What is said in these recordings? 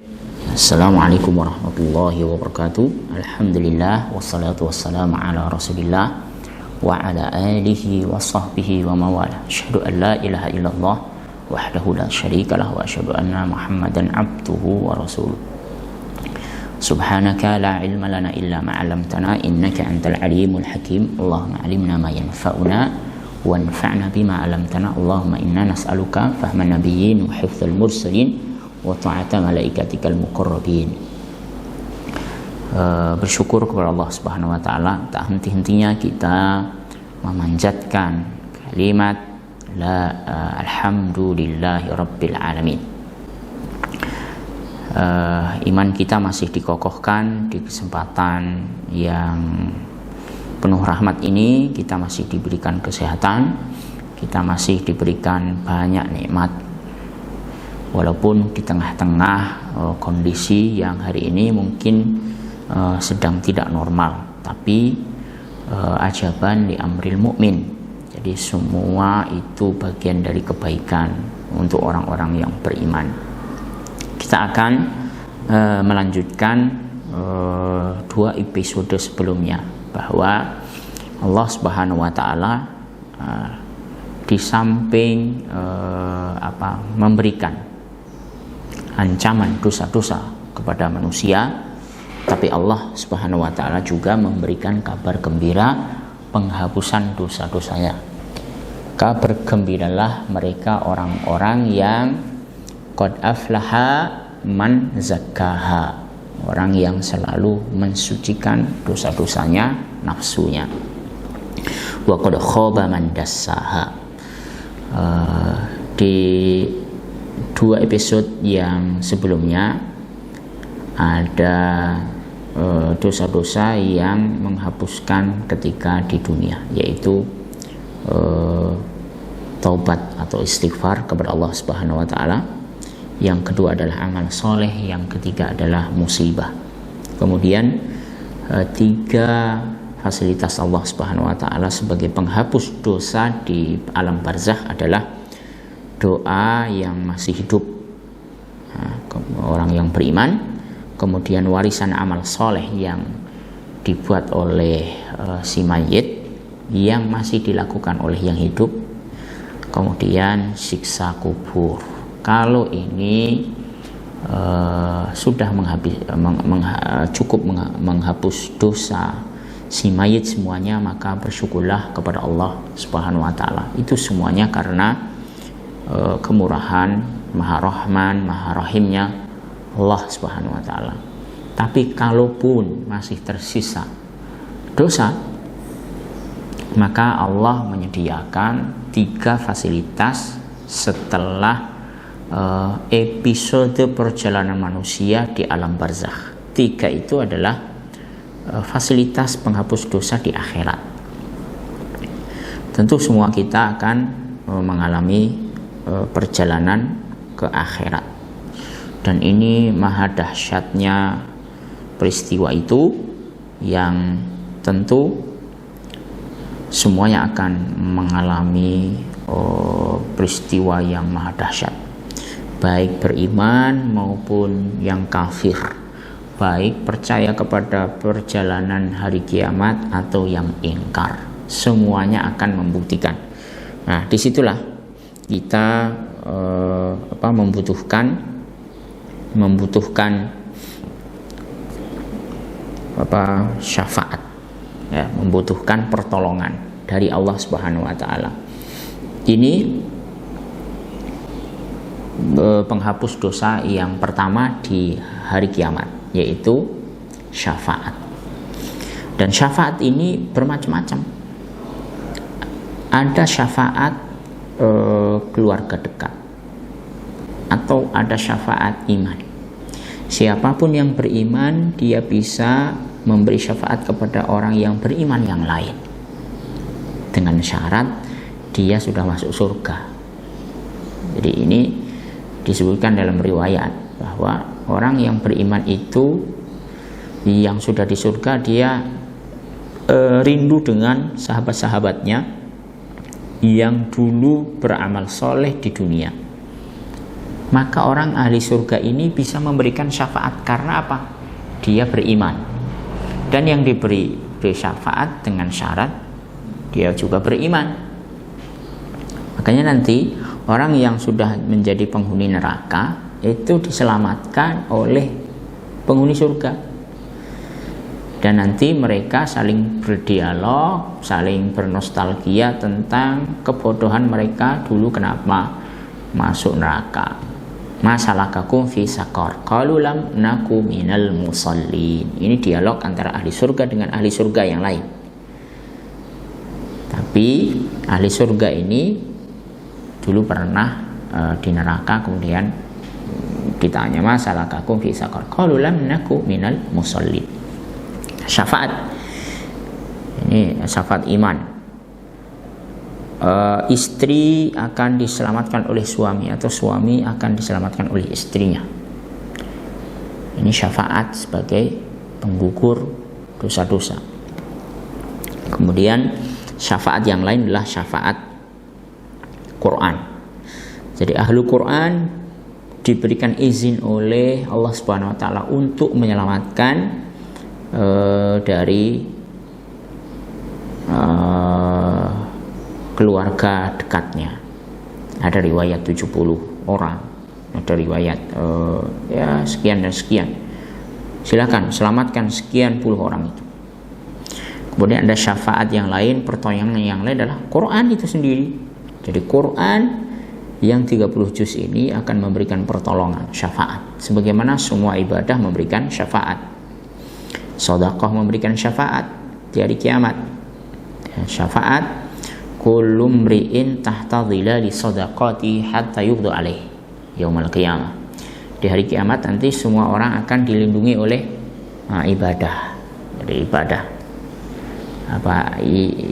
Assalamualaikum warahmatullahi wabarakatuh. Alhamdulillah wassalatu wassalamu ala Rasulillah wa ala alihi wa sahbihi wa mawala. Asyhadu an la ilaha illallah wahdahu la syarikalah wa asyhadu anna Muhammadan abduhu wa rasuluh. Subhanaka la ilma lana illa ma 'allamtana innaka antal alimul hakim. Allahumma 'allimna ma yanfa'una wanfa'na bima 'allamtana. Allahumma inna nas'aluka fahman nabiyyin wa hifdzal mursalin wa ta'ata malaikatikal muqarrabin. Bersyukur kepada Allah Subhanahu wa taala, tak henti-hentinya kita memanjatkan kalimat alhamdulillahi rabbil alamin. Iman kita masih dikokohkan di kesempatan yang penuh rahmat ini. Kita masih diberikan kesehatan, kita masih diberikan banyak nikmat. Walaupun di tengah-tengah kondisi yang hari ini mungkin sedang tidak normal, tapi ajaban li amril mukmin. Jadi semua itu bagian dari kebaikan untuk orang-orang yang beriman. Kita akan melanjutkan 2 episode sebelumnya, bahwa Allah Subhanahu wa taala di samping memberikan ancaman dosa-dosa kepada manusia, tapi Allah Subhanahu wa taala juga memberikan kabar gembira penghapusan dosa-dosanya. Kabar gembiralah mereka orang-orang yang qad aflaha man zakkaha, orang yang selalu mensucikan dosa-dosanya, nafsunya. Wa qad khaba man dassaha. Di 2 episode yang sebelumnya ada dosa-dosa yang menghapuskan ketika di dunia, yaitu taubat atau istighfar kepada Allah Subhanahu wa taala. Yang kedua adalah amal soleh, yang ketiga adalah musibah. Kemudian 3 fasilitas Allah Subhanahu wa taala sebagai penghapus dosa di alam barzakh adalah doa yang masih hidup, orang yang beriman, kemudian warisan amal soleh yang dibuat oleh si mayit yang masih dilakukan oleh yang hidup, kemudian siksa kubur. Kalau ini sudah cukup menghapus dosa si mayit semuanya, maka bersyukurlah kepada Allah Subhanahu wa taala. Itu semuanya karena kemurahan, maha rahman, maha rahimnya Allah Subhanahu wa taala. Tapi kalaupun masih tersisa dosa, maka Allah menyediakan 3 fasilitas setelah episode perjalanan manusia di alam barzakh. 3 itu adalah fasilitas penghapus dosa di akhirat. Tentu semua kita akan mengalami perjalanan ke akhirat, dan ini maha dahsyatnya peristiwa itu, yang tentu semuanya akan mengalami peristiwa yang maha dahsyat, baik beriman maupun yang kafir, baik percaya kepada perjalanan hari kiamat atau yang ingkar, semuanya akan membuktikan. Nah, disitulah kita membutuhkan syafaat, ya, membutuhkan pertolongan dari Allah Subhanahu wa taala. Ini penghapus dosa yang pertama di hari kiamat, yaitu syafaat. Dan syafaat ini bermacam-macam. Ada syafaat keluarga dekat, atau ada syafaat iman. Siapapun yang beriman, dia bisa memberi syafaat kepada orang yang beriman yang lain, dengan syarat dia sudah masuk surga. Jadi ini disebutkan dalam riwayat bahwa orang yang beriman itu yang sudah di surga, dia rindu dengan sahabat-sahabatnya yang dulu beramal soleh di dunia. maka orang ahli surga ini bisa memberikan syafaat. Karena apa? Dia beriman. Dan yang diberi syafaat dengan syarat dia juga beriman. Makanya nanti orang yang sudah menjadi penghuni neraka itu diselamatkan oleh penghuni surga. Dan nanti mereka saling berdialog, saling bernostalgia tentang kebodohan mereka dulu kenapa masuk neraka. Masalakakum fi saqar qalu lam naku minal musallin. Ini dialog antara ahli surga dengan ahli surga yang lain. Tapi ahli surga ini dulu pernah di neraka, kemudian ditanya masalakakum fi saqar qalu lam naku minal musallin. Syafaat ini syafaat iman. Istri akan diselamatkan oleh suami atau suami akan diselamatkan oleh istrinya. Ini syafaat sebagai penggugur dosa-dosa. Kemudian syafaat yang lain adalah syafaat Quran. Jadi ahlu Quran diberikan izin oleh Allah Subhanahu wa taala untuk menyelamatkan dari keluarga dekatnya. Ada riwayat 70 orang, ada riwayat ya sekian dan sekian. Silakan selamatkan sekian puluh orang itu. Kemudian ada syafaat yang lain, pertolongan yang lain adalah Quran itu sendiri. Jadi Quran yang 30 juz ini akan memberikan pertolongan, syafaat. Sebagaimana semua ibadah memberikan syafaat. Sedekah memberikan syafaat di hari kiamat. Syafaat kullu mri'in tahta dhilali sadaqati hatta yughda alaih yaumil qiyamah. Di hari kiamat nanti semua orang akan dilindungi oleh ibadah. Jadi ibadah apa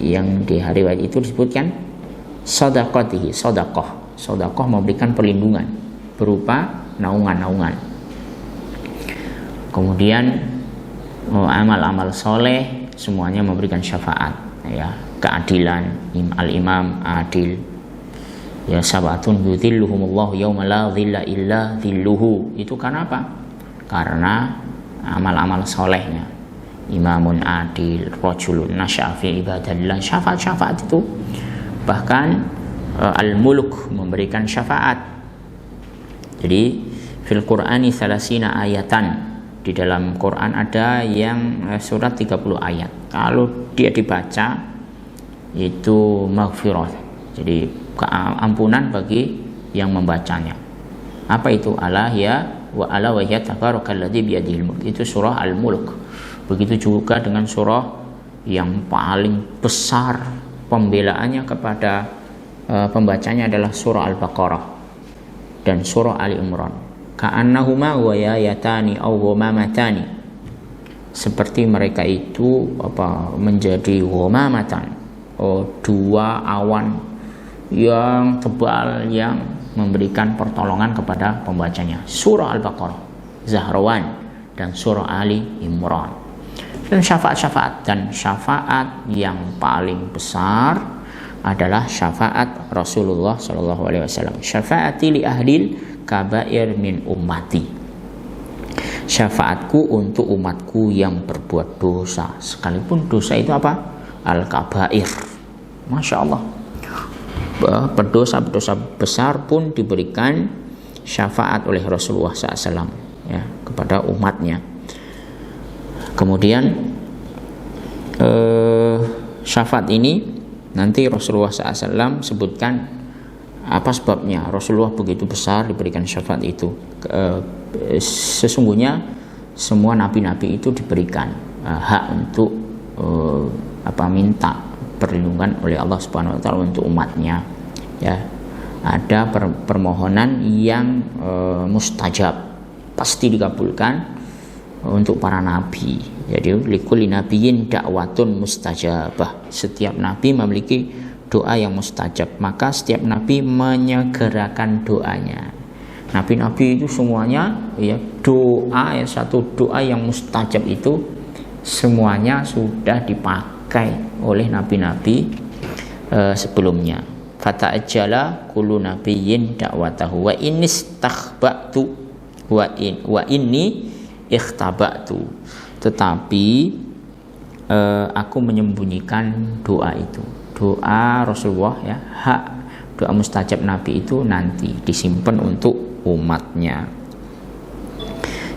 yang di hari itu disebutkan sadaqatihi, sedekah memberikan perlindungan berupa naungan. Kemudian amal-amal soleh semuanya memberikan syafaat, ya, keadilan, al-imam adil, ya, sabatun yudhilluhumullahu yauma la dhilla illa dhilluhu. Itu karena apa? Karena amal-amal solehnya. Imamun adil, rajulun nasya'a fi ibadallah, syafaat itu. Bahkan al-muluk memberikan syafaat. Jadi fil Qur'ani 30 ayatan. Di dalam Quran ada yang surat 30 ayat. Kalau dia dibaca itu maghfirah. Jadi ampunan bagi yang membacanya. Apa itu? Ala wa ya tabarakalladzi biyadihil mulk. Itu surah Al-Mulk. Begitu juga dengan surah yang paling besar pembelaannya kepada pembacanya adalah surah Al-Baqarah dan surah Ali Imran. Ka'annahuma wayayatani aw wamamatani, seperti mereka itu menjadi wamamatan, dua awan yang tebal yang memberikan pertolongan kepada pembacanya. Surah Al-Baqarah, Zahrawan, dan surah Ali Imran. Dan syafaat yang paling besar adalah syafaat Rasulullah SAW. Syafaati li ahlil kabair min ummati. Syafaatku untuk umatku yang berbuat dosa, sekalipun dosa itu apa? Al-kabair. Masya Allah, berdosa besar pun diberikan syafaat oleh Rasulullah SAW, ya, kepada umatnya. Kemudian syafaat ini nanti Rasulullah SAW sebutkan apa sebabnya Rasulullah begitu besar diberikan syafaat itu. Sesungguhnya semua nabi-nabi itu diberikan hak untuk minta perlindungan oleh Allah Subhanahu wa taala untuk umatnya, ya. Ada permohonan yang mustajab, pasti dikabulkan untuk para nabi. Jadi likulli nabiyyin da'watun mustajabah. Setiap nabi memiliki doa yang mustajab, maka setiap nabi menyegerakan doanya. Nabi-nabi itu semuanya, ya, doa, ya, satu doa yang mustajab itu semuanya sudah dipakai oleh nabi-nabi sebelumnya. fata'ajjala kullu nabiyyin da'watahu wa inistakhba'tu wa inni ikhtaba'tu. Tetapi aku menyembunyikan doa itu. Doa Rasulullah ya, doa mustajab Nabi itu nanti disimpan untuk umatnya.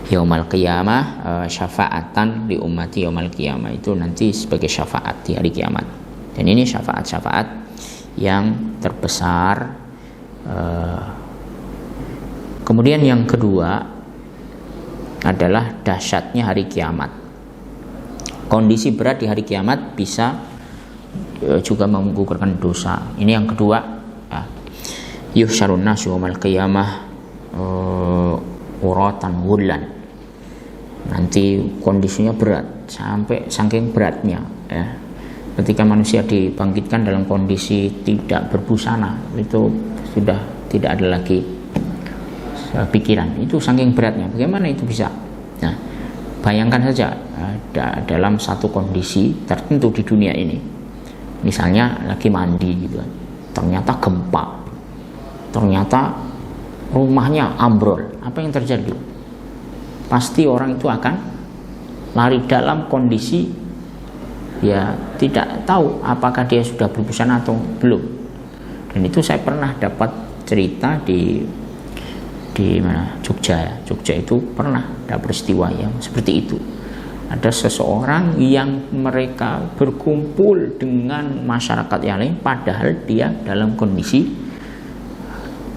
Yaumal qiyamah syafaatan li ummati yaumal qiyamah, itu nanti sebagai syafaat di hari kiamat. Dan ini syafaat-syafaat yang terbesar. Kemudian yang kedua adalah dahsyatnya hari kiamat. Kondisi berat di hari kiamat bisa juga menggugurkan dosa. Ini yang kedua. Yuhsyarun nasu yaumal qiyamah uratan ghullan. Nanti kondisinya berat, sampai saking beratnya ya. Ketika manusia dibangkitkan dalam kondisi tidak berbusana, itu sudah tidak ada lagi pikiran. Itu saking beratnya. Bagaimana itu bisa? Nah, bayangkan saja dalam satu kondisi tertentu di dunia ini. Misalnya lagi mandi gitu, ternyata gempa, ternyata rumahnya ambrol. Apa yang terjadi? Pasti orang itu akan lari dalam kondisi ya tidak tahu apakah dia sudah berbusana atau belum. Dan itu saya pernah dapat cerita di mana, Jogja ya. Jogja itu pernah ada peristiwa yang seperti itu. Ada seseorang yang mereka berkumpul dengan masyarakat yang lain padahal dia dalam kondisi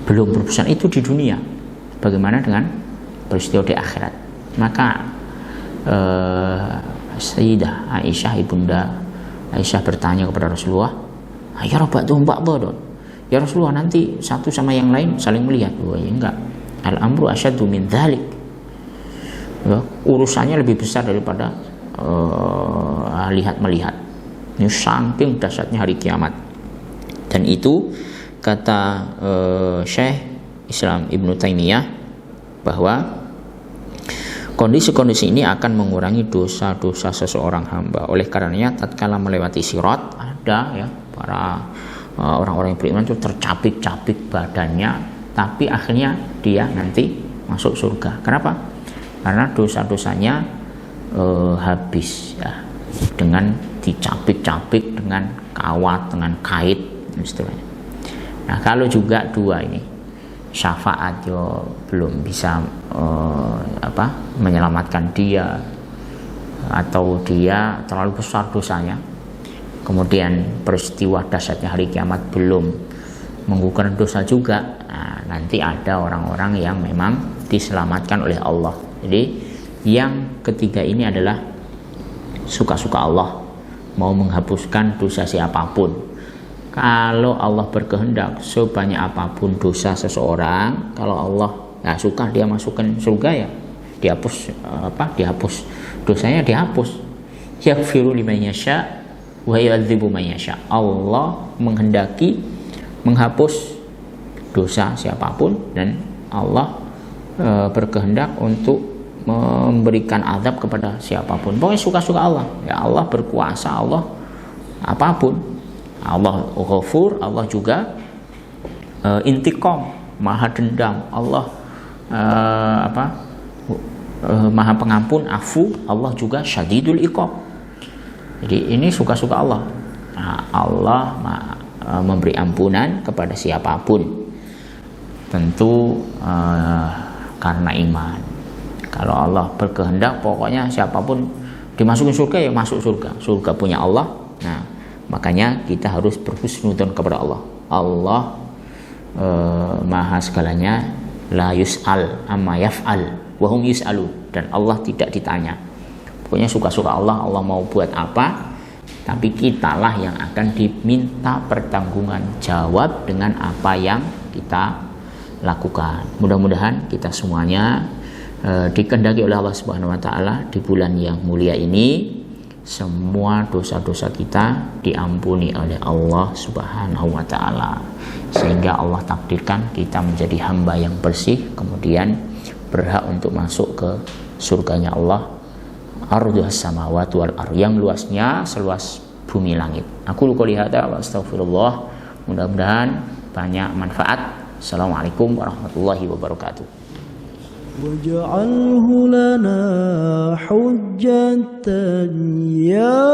belum berbusana. Itu di dunia. Bagaimana dengan peristiwa di akhirat? Maka Sayyidah Aisyah, ibunda Aisyah bertanya kepada Rasulullah, ya ya Rasulullah, nanti satu sama yang lain saling melihat. Ya enggak, al-amru asyaddu min dzalik. Ya, urusannya lebih besar daripada lihat-melihat. Ini saking dahsyatnya hari kiamat. Dan itu kata Syekh Islam Ibnu Taimiyah bahwa kondisi-kondisi ini akan mengurangi dosa-dosa seseorang hamba. Oleh karenanya tatkala melewati sirat, ada ya para orang-orang yang beriman itu tercapik-capik badannya, tapi akhirnya dia nanti masuk surga. Kenapa? Karena dosa-dosanya habis ya, dengan dicapik-capik dengan kawat, dengan kait istilahnya. Nah, kalau juga dua ini syafaat yo belum bisa menyelamatkan dia, atau dia terlalu besar dosanya, kemudian peristiwa dahsyatnya hari kiamat belum menggugurkan dosa juga, nah, nanti ada orang-orang yang memang diselamatkan oleh Allah. Jadi yang ketiga ini adalah suka-suka Allah, mau menghapuskan dosa siapapun. Kalau Allah berkehendak sebanyak apapun dosa seseorang, kalau Allah suka dia masukkan surga, ya dihapus dihapus dosanya, dihapus. Yaghfiru liman yasha wa yu'adzibu man yasha. Allah menghendaki menghapus dosa siapapun, dan Allah berkehendak untuk memberikan azab kepada siapapun. Pokoknya suka-suka Allah. Ya, Allah berkuasa, Allah apapun. Allah Ghafur, Allah juga intiqam, maha dendam. Allah maha pengampun, afu. Allah juga syadidul iqab. Jadi ini suka-suka Allah. Nah, Allah memberi ampunan kepada siapapun, tentu karena iman. Kalau Allah berkehendak, pokoknya siapapun dimasukin surga, ya masuk surga. Surga punya Allah. Nah, makanya kita harus berhusnudzon kepada Allah. Allah maha segalanya, la yus'al amma yaf'al wa hum yus'alun, dan Allah tidak ditanya. Pokoknya suka-suka Allah, Allah mau buat apa, tapi kitalah yang akan diminta pertanggungan jawab dengan apa yang kita lakukan. Mudah-mudahan kita semuanya dikehendaki oleh Allah Subhanahu wa taala di bulan yang mulia ini, semua dosa-dosa kita diampuni oleh Allah Subhanahu wa taala, sehingga Allah takdirkan kita menjadi hamba yang bersih, kemudian berhak untuk masuk ke surganya Allah, ardhus samawati wal ardh, yang luasnya seluas bumi langit. Aku qouli hadza wa astaghfirullah Mudah-mudahan banyak manfaat. Assalamualaikum warahmatullahi wabarakatuh. واجعله لنا حجة يا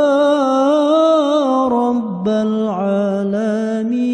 رب العالمين.